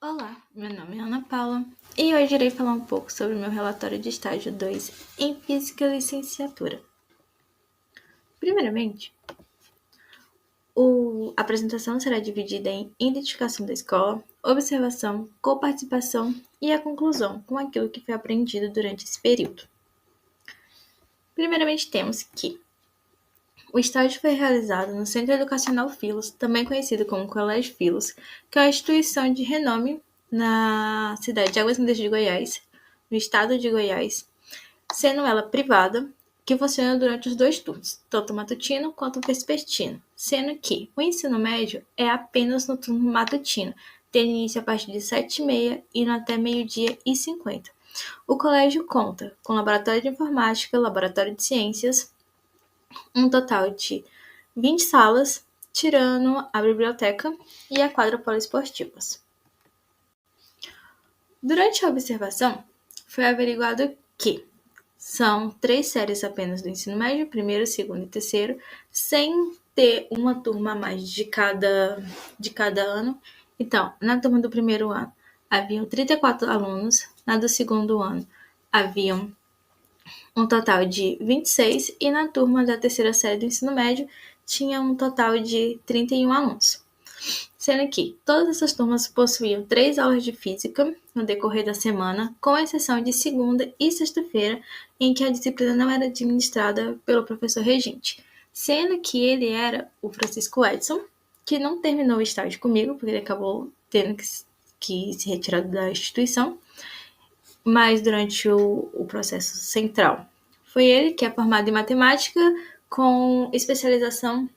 Olá, meu nome é Ana Paula e hoje irei falar um pouco sobre o meu relatório de estágio 2 em Física Licenciatura. Primeiramente, a apresentação será dividida em identificação da escola, observação, coparticipação e a conclusão com aquilo que foi aprendido durante esse período. Primeiramente, temos que o estágio foi realizado no Centro Educacional Filos, também conhecido como Colégio Filos, que é uma instituição de renome na cidade de Águas Lindas de Goiás, no estado de Goiás, sendo ela privada, que funciona durante os 2 turnos, tanto matutino quanto vespertino, sendo que o ensino médio é apenas no turno matutino, tendo início a partir de 7h30 e indo até 12h50. O colégio conta com laboratório de informática, laboratório de ciências, um total de 20 salas, tirando a biblioteca e a quadra poliesportivas. Durante a observação, foi averiguado que são 3 séries apenas do ensino médio, primeiro, segundo e terceiro, sem ter uma turma a mais de cada ano. Então, na turma do primeiro ano, haviam 34 alunos, na do segundo ano, haviam um total de 26 e na turma da terceira série do ensino médio tinha um total de 31 alunos. Sendo que todas essas turmas possuíam 3 aulas de física no decorrer da semana, com exceção de segunda e sexta-feira, em que a disciplina não era administrada pelo professor regente, sendo que ele era o Francisco Edson, que não terminou o estágio comigo, porque ele acabou tendo que se retirar da instituição, mas durante o processo central. Foi ele que é formado em matemática com especialização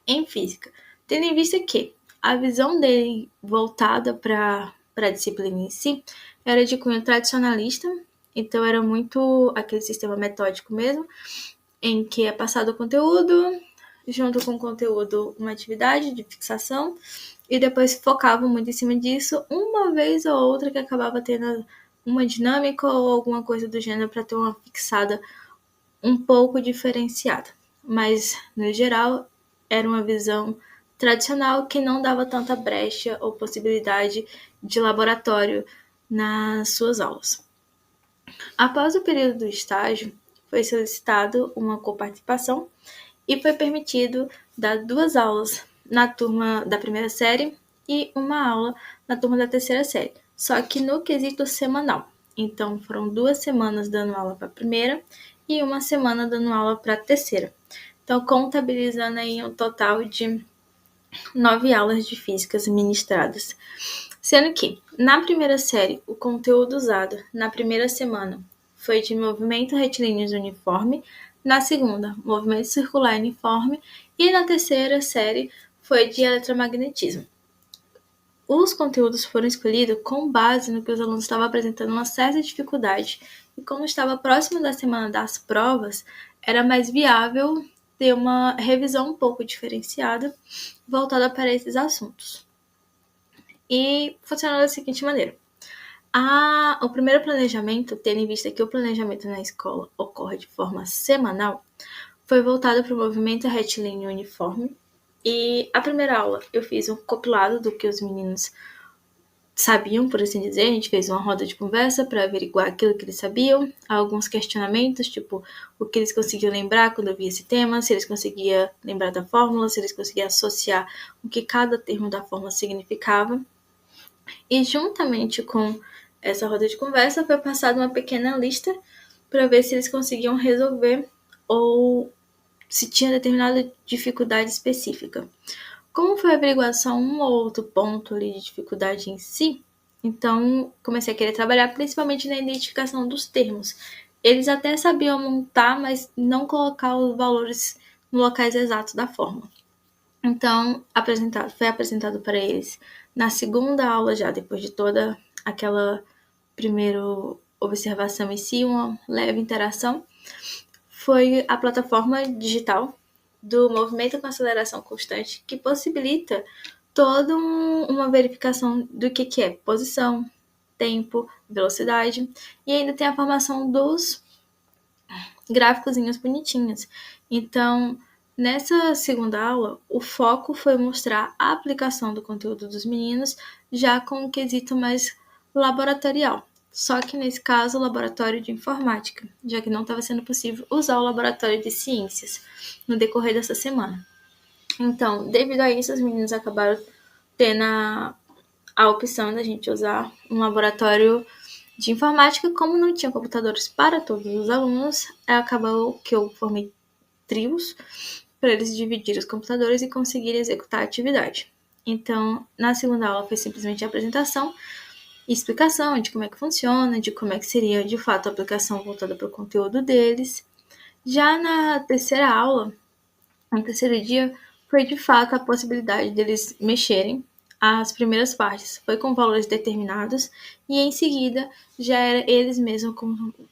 em física, tendo em vista que a visão dele voltada para a disciplina em si era de cunho tradicionalista, então era muito aquele sistema metódico mesmo, em que é passado o conteúdo, junto com o conteúdo uma atividade de fixação, e depois focava muito em cima disso, uma vez ou outra que acabava tendo uma dinâmica ou alguma coisa do gênero para ter uma fixada um pouco diferenciada. Mas, no geral, era uma visão tradicional que não dava tanta brecha ou possibilidade de laboratório nas suas aulas. Após o período do estágio, foi solicitado uma coparticipação e foi permitido dar 2 aulas na turma da primeira série e uma aula na turma da terceira série, só que no quesito semanal. Então, foram 2 semanas dando aula para a primeira e uma semana dando aula para a terceira. Então, contabilizando aí um total de 9 aulas de físicas ministradas. Sendo que, na primeira série, o conteúdo usado na primeira semana foi de movimento retilíneo uniforme, na segunda, movimento circular uniforme, e na terceira série foi de eletromagnetismo. Os conteúdos foram escolhidos com base no que os alunos estavam apresentando uma certa dificuldade, e como estava próximo da semana das provas, era mais viável ter uma revisão um pouco diferenciada, voltada para esses assuntos. E funcionou da seguinte maneira. O primeiro planejamento, tendo em vista que o planejamento na escola ocorre de forma semanal, foi voltado para o movimento retilíneo uniforme. E a primeira aula eu fiz um compilado do que os meninos sabiam, por assim dizer. A gente fez uma roda de conversa para averiguar aquilo que eles sabiam, alguns questionamentos, tipo o que eles conseguiam lembrar quando eu via esse tema, se eles conseguiam lembrar da fórmula, se eles conseguiam associar o que cada termo da fórmula significava. E juntamente com essa roda de conversa foi passada uma pequena lista para ver se eles conseguiam resolver ou se tinha determinada dificuldade específica. Como foi averiguado só um ou outro ponto ali de dificuldade em si, então comecei a querer trabalhar principalmente na identificação dos termos. Eles até sabiam montar, mas não colocar os valores nos locais exatos da fórmula. Então, foi apresentado para eles na segunda aula já, depois de toda aquela primeira observação em si, uma leve interação, foi a plataforma digital do movimento com aceleração constante, que possibilita toda uma verificação do que é posição, tempo, velocidade, e ainda tem a formação dos gráficozinhos bonitinhos. Então, Nessa segunda aula, o foco foi mostrar a aplicação do conteúdo dos meninos, já com um quesito mais laboratorial. Só que nesse caso, o laboratório de informática, já que não estava sendo possível usar o laboratório de ciências no decorrer dessa semana. Então, devido a isso, os meninos acabaram tendo a opção da gente usar um laboratório de informática. Como não tinha computadores para todos os alunos, acabou que eu formei trios para eles dividirem os computadores e conseguirem executar a atividade. Então, na segunda aula foi simplesmente a apresentação e explicação de como é que funciona, de como é que seria de fato a aplicação voltada para o conteúdo deles. Já na terceira aula, no terceiro dia, foi de fato a possibilidade deles mexerem as primeiras partes. Foi com valores determinados e em seguida já era eles mesmos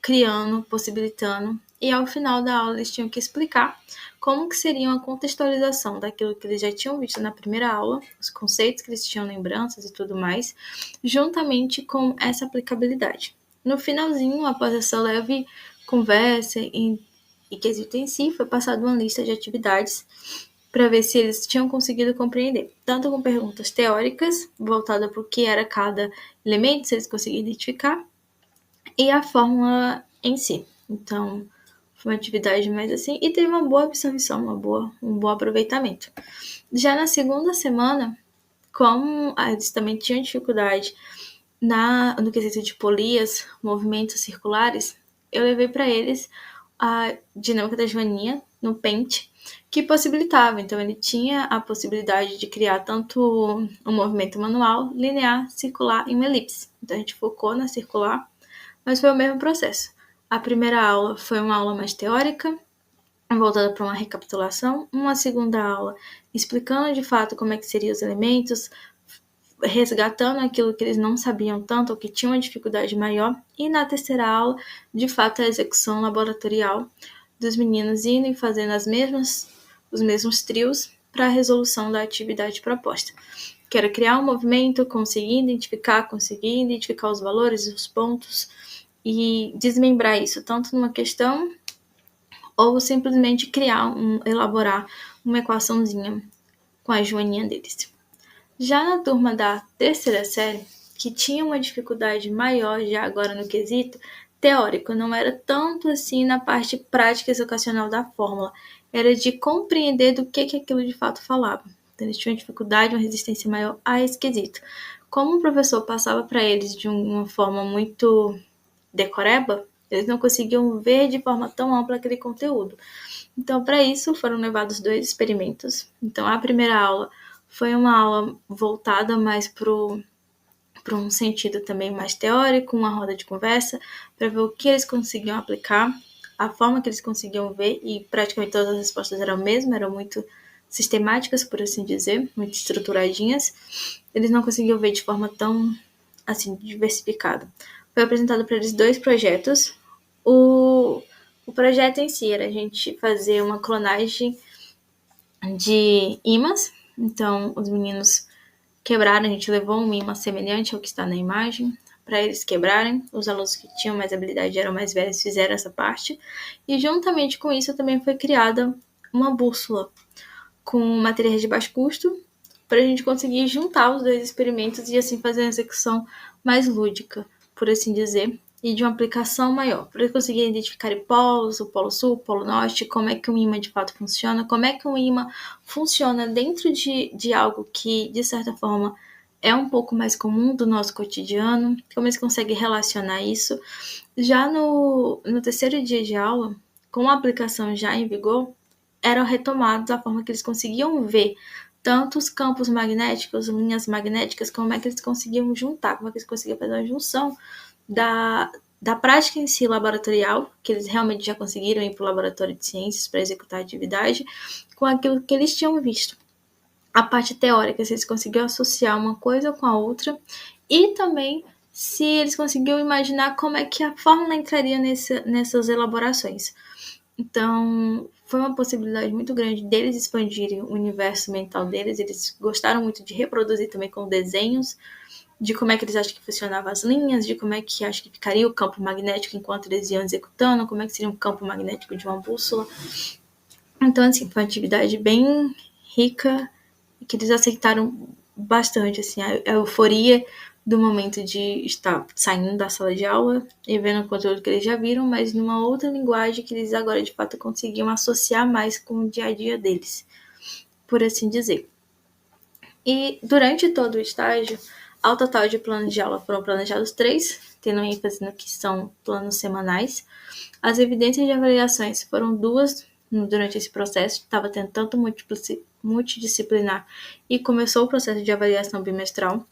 criando, possibilitando, e ao final da aula eles tinham que explicar como que seria uma contextualização daquilo que eles já tinham visto na primeira aula, os conceitos que eles tinham, lembranças e tudo mais, juntamente com essa aplicabilidade. No finalzinho, após essa leve conversa e quesito em si, foi passada uma lista de atividades para ver se eles tinham conseguido compreender, tanto com perguntas teóricas, voltada para o que era cada elemento, se eles conseguiam identificar, e a fórmula em si. Então, foi uma atividade mais assim, e teve uma boa absorção, um bom aproveitamento. Já na segunda semana, como eles também tinham dificuldade no quesito de polias, movimentos circulares, eu levei para eles a dinâmica da joaninha no Paint, que possibilitava. Então, ele tinha a possibilidade de criar tanto um movimento manual, linear, circular e uma elipse. Então, a gente focou na circular, mas foi o mesmo processo. A primeira aula foi uma aula mais teórica, voltada para uma recapitulação, uma segunda aula explicando de fato como é que seriam os elementos, resgatando aquilo que eles não sabiam tanto ou que tinham uma dificuldade maior, e na terceira aula, de fato, a execução laboratorial dos meninos indo e fazendo os mesmos trios para a resolução da atividade proposta, que era criar um movimento, conseguir identificar os valores, os pontos e desmembrar isso tanto numa questão ou simplesmente elaborar uma equaçãozinha com a joaninha deles. Já na turma da terceira série, que tinha uma dificuldade maior já agora no quesito teórico, não era tanto assim na parte prática educacional da fórmula, era de compreender do que aquilo de fato falava. Então, eles tinham dificuldade, uma resistência maior a esse quesito. Como o professor passava para eles de uma forma muito decoreba, eles não conseguiam ver de forma tão ampla aquele conteúdo. Então, para isso, foram levados 2 experimentos. Então, a primeira aula foi uma aula voltada mais para um sentido também mais teórico, uma roda de conversa, para ver o que eles conseguiam aplicar, a forma que eles conseguiam ver, e praticamente todas as respostas eram a mesma, eram muito sistemáticas, por assim dizer, muito estruturadinhas. Eles não conseguiam ver de forma tão, assim, diversificada. Foi apresentado para eles 2 projetos. O projeto em si era a gente fazer uma clonagem de ímãs. Então, os meninos quebraram, a gente levou um imã semelhante ao que está na imagem, para eles quebrarem. Os alunos que tinham mais habilidade eram mais velhos, fizeram essa parte. E juntamente com isso também foi criada uma bússola com materiais de baixo custo, para a gente conseguir juntar os 2 experimentos e assim fazer uma execução mais lúdica, por assim dizer, e de uma aplicação maior, para conseguir identificar polos, o polo sul, o polo norte, como é que um imã de fato funciona, como é que um imã funciona dentro de algo que, de certa forma, é um pouco mais comum do nosso cotidiano, como eles conseguem relacionar isso. Já no terceiro dia de aula, com a aplicação já em vigor, eram retomados a forma que eles conseguiam ver tanto os campos magnéticos, linhas magnéticas, como é que eles conseguiam juntar, como é que eles conseguiam fazer uma junção da prática em si laboratorial, que eles realmente já conseguiram ir para o laboratório de ciências para executar a atividade, com aquilo que eles tinham visto. A parte teórica, se eles conseguiam associar uma coisa com a outra, e também se eles conseguiam imaginar como é que a fórmula entraria nessas elaborações. Então, foi uma possibilidade muito grande deles expandirem o universo mental deles. Eles gostaram muito de reproduzir também com desenhos, de como é que eles acham que funcionavam as linhas, de como é que acham que ficaria o campo magnético enquanto eles iam executando, como é que seria um campo magnético de uma bússola. Então, assim, foi uma atividade bem rica e que eles aceitaram bastante, assim, a euforia do momento de estar saindo da sala de aula e vendo o conteúdo que eles já viram, mas numa outra linguagem que eles agora, de fato, conseguiam associar mais com o dia a dia deles, por assim dizer. E durante todo o estágio, ao total de planos de aula foram planejados 3, tendo ênfase no que são planos semanais. As evidências de avaliações foram 2 durante esse processo, estava tendo tanto multidisciplinar e começou o processo de avaliação bimestral.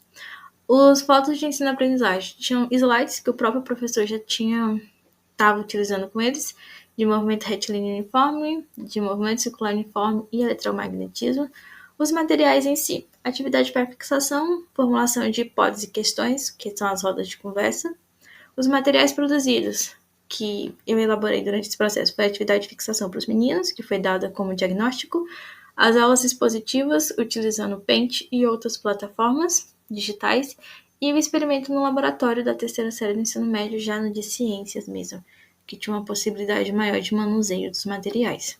Os fotos de ensino-aprendizagem tinham slides que o próprio professor já estava utilizando com eles, de movimento retilíneo uniforme, de movimento circular uniforme e eletromagnetismo. Os materiais em si, atividade para fixação, formulação de hipóteses e questões, que são as rodas de conversa. Os materiais produzidos, que eu elaborei durante esse processo, foi a atividade de fixação para os meninos, que foi dada como diagnóstico, as aulas expositivas, utilizando o Paint e outras plataformas digitais, e o experimento no laboratório da terceira série do ensino médio, já no de ciências mesmo, que tinha uma possibilidade maior de manuseio dos materiais.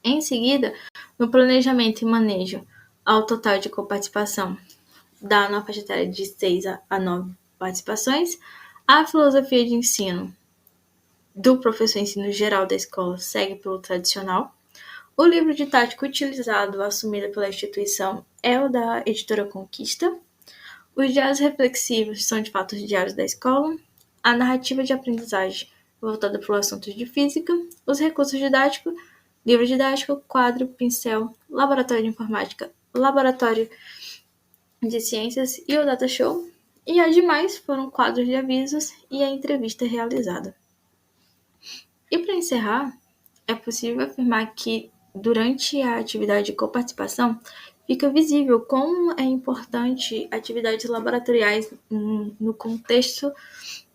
Em seguida, no planejamento e manejo, ao total de coparticipação da na faixa etária de 6 a 9 participações, a filosofia de ensino do professor ensino geral da escola segue pelo tradicional. O livro didático utilizado, assumido pela instituição, é o da editora Conquista. Os diários reflexivos são de fato os diários da escola. A narrativa de aprendizagem, voltada para os assuntos de física. Os recursos didáticos, livro didático, quadro, pincel, laboratório de informática, laboratório de ciências e o data show. E as demais foram quadros de avisos e a entrevista realizada. E para encerrar, é possível afirmar que durante a atividade de coparticipação fica visível como é importante atividades laboratoriais no contexto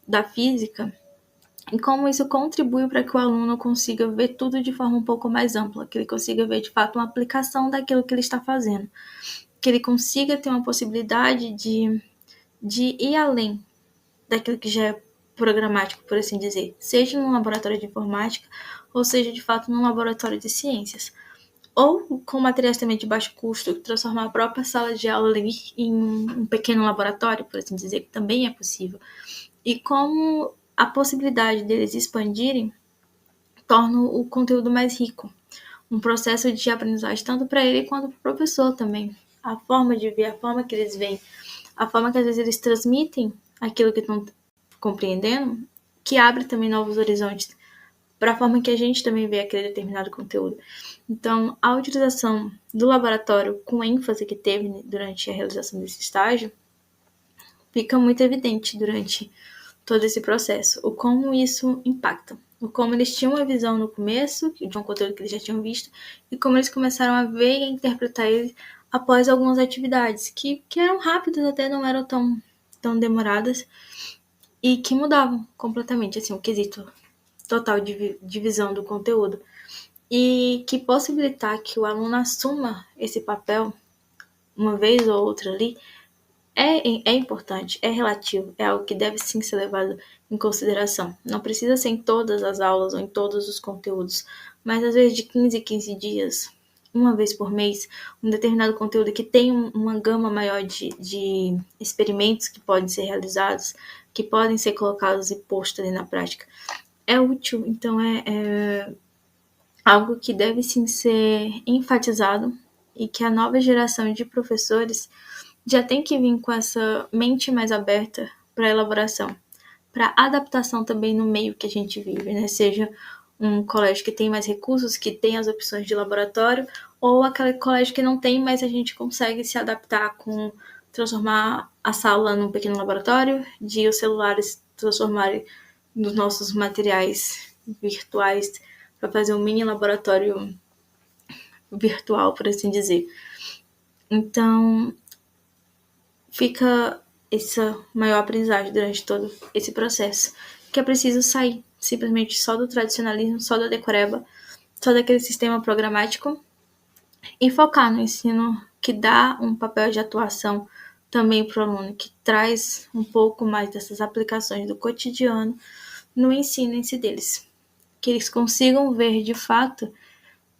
da física e como isso contribui para que o aluno consiga ver tudo de forma um pouco mais ampla, que ele consiga ver de fato uma aplicação daquilo que ele está fazendo, que ele consiga ter uma possibilidade de ir além daquilo que já é programático, por assim dizer, seja num laboratório de informática ou seja de fato num laboratório de ciências. Ou com materiais também de baixo custo, transformar a própria sala de aula ali em um pequeno laboratório, por assim dizer, que também é possível. E como a possibilidade deles expandirem torna o conteúdo mais rico. Um processo de aprendizagem tanto para ele quanto para o professor também. A forma de ver, a forma que eles veem, a forma que às vezes eles transmitem aquilo que estão compreendendo, que abre também novos horizontes para a forma que a gente também vê aquele determinado conteúdo. Então, a utilização do laboratório com ênfase que teve durante a realização desse estágio fica muito evidente durante todo esse processo, o como isso impacta, o como eles tinham uma visão no começo de um conteúdo que eles já tinham visto e como eles começaram a ver e interpretar ele após algumas atividades que eram rápidas, até não eram tão demoradas e que mudavam completamente assim, o quesito total de visão do conteúdo e que possibilitar que o aluno assuma esse papel uma vez ou outra ali é importante, é relativo, é algo que deve sim ser levado em consideração. Não precisa ser em todas as aulas ou em todos os conteúdos, mas às vezes de 15 em 15 dias, uma vez por mês, um determinado conteúdo que tem uma gama maior de experimentos que podem ser realizados, que podem ser colocados e postos ali na prática. É útil, então é algo que deve sim ser enfatizado e que a nova geração de professores já tem que vir com essa mente mais aberta para a elaboração, para adaptação também no meio que a gente vive, né? Seja um colégio que tem mais recursos, que tem as opções de laboratório, ou aquele colégio que não tem, mas a gente consegue se adaptar com transformar a sala num pequeno laboratório, de os celulares transformarem nos nossos materiais virtuais para fazer um mini laboratório virtual, por assim dizer. Então, fica essa maior aprendizagem durante todo esse processo, que é preciso sair simplesmente só do tradicionalismo, só da decoreba, só daquele sistema programático e focar no ensino que dá um papel de atuação também para o aluno, que traz um pouco mais dessas aplicações do cotidiano no ensino em si deles. Que eles consigam ver de fato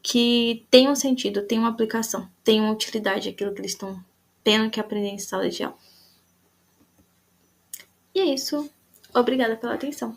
que tenha um sentido, tenha uma aplicação, tenha uma utilidade aquilo que eles estão tendo que aprender em sala de aula. E é isso. Obrigada pela atenção.